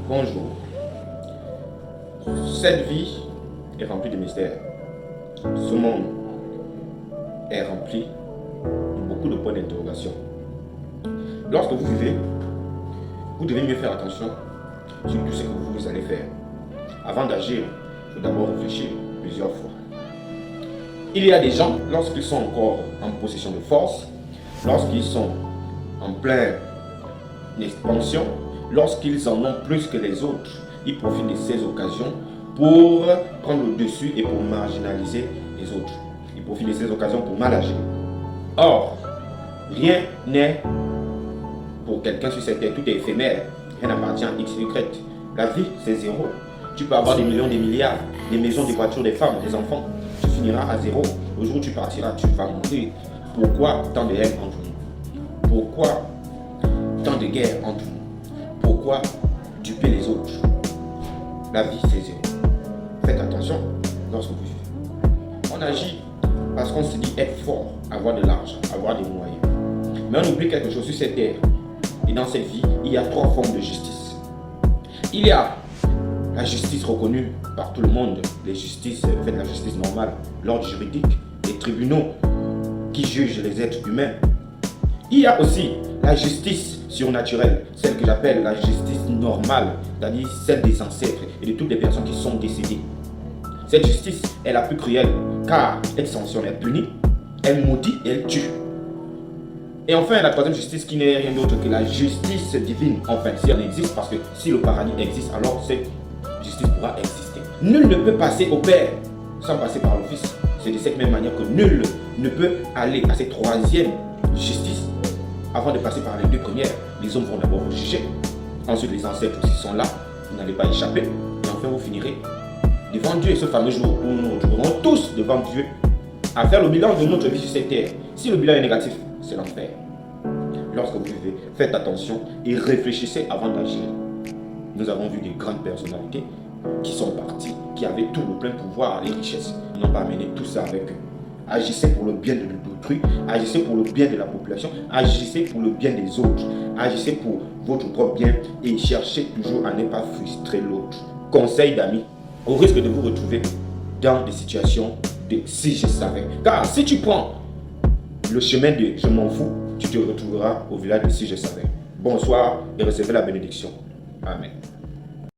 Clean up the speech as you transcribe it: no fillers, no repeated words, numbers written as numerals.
Bonjour. Cette vie est remplie de mystères. Ce monde est rempli de beaucoup de points d'interrogation. Lorsque vous vivez, vous devez mieux faire attention sur tout ce que vous allez faire. Avant d'agir, il faut d'abord réfléchir plusieurs fois. Il y a des gens, lorsqu'ils sont encore en possession de force, lorsqu'ils sont en pleine expansion, lorsqu'ils en ont plus que les autres, ils profitent de ces occasions pour prendre le dessus et pour marginaliser les autres. Ils profitent de ces occasions pour mal agir. Or, rien n'est pour quelqu'un sur cette terre, tout est éphémère, rien n'appartient à X, Y. La vie, c'est zéro. Tu peux avoir des millions, des milliards, des maisons, des voitures, des femmes, des enfants. Tu finiras à zéro. Le jour où tu partiras, tu vas mourir. Pourquoi tant de haine entre nous? Pourquoi tant de guerre entre nous? Pourquoi duper les autres? La vie, c'est zéro. Faites attention lorsque vous vivez. On agit parce qu'on se dit être fort, avoir de l'argent, avoir des moyens. Mais on oublie quelque chose sur cette terre. Et dans cette vie, il y a trois formes de justice. Il y a la justice reconnue par tout le monde, les justices, faites la justice normale, l'ordre juridique, les tribunaux qui jugent les êtres humains. Il y a aussi la justice surnaturelle, celle que j'appelle la justice normale, c'est-à-dire celle des ancêtres et de toutes les personnes qui sont décédées. Cette justice est la plus cruelle, car elle sanctionne, elle punit, elle maudit et elle tue. Et enfin, la troisième justice qui n'est rien d'autre que la justice divine, enfin, si elle existe, parce que si le paradis existe, alors cette justice pourra exister. Nul ne peut passer au Père sans passer par le Fils. C'est de cette même manière que nul ne peut aller à cette troisième justice avant de passer par les deux premières. Les hommes vont d'abord vous juger, ensuite les ancêtres aussi sont là, vous n'allez pas échapper, et enfin vous finirez devant Dieu, ce fameux jour où nous nous retrouverons tous devant Dieu à faire le bilan de notre vie sur cette terre. Si le bilan est négatif, c'est l'enfer. Lorsque vous vivez, faites attention et réfléchissez avant d'agir. Nous avons vu des grandes personnalités qui sont parties, qui avaient tout le plein pouvoir, les richesses. Ils n'ont pas amené tout ça avec eux. Agissez pour le bien de d'autrui, agissez pour le bien de la population, agissez pour le bien des autres, agissez pour votre propre bien et cherchez toujours à ne pas frustrer l'autre. Conseil d'amis, au risque de vous retrouver dans des situations de si je savais. Car si tu prends le chemin de je m'en fous, tu te retrouveras au village de si je savais. Bonsoir et recevez la bénédiction. Amen.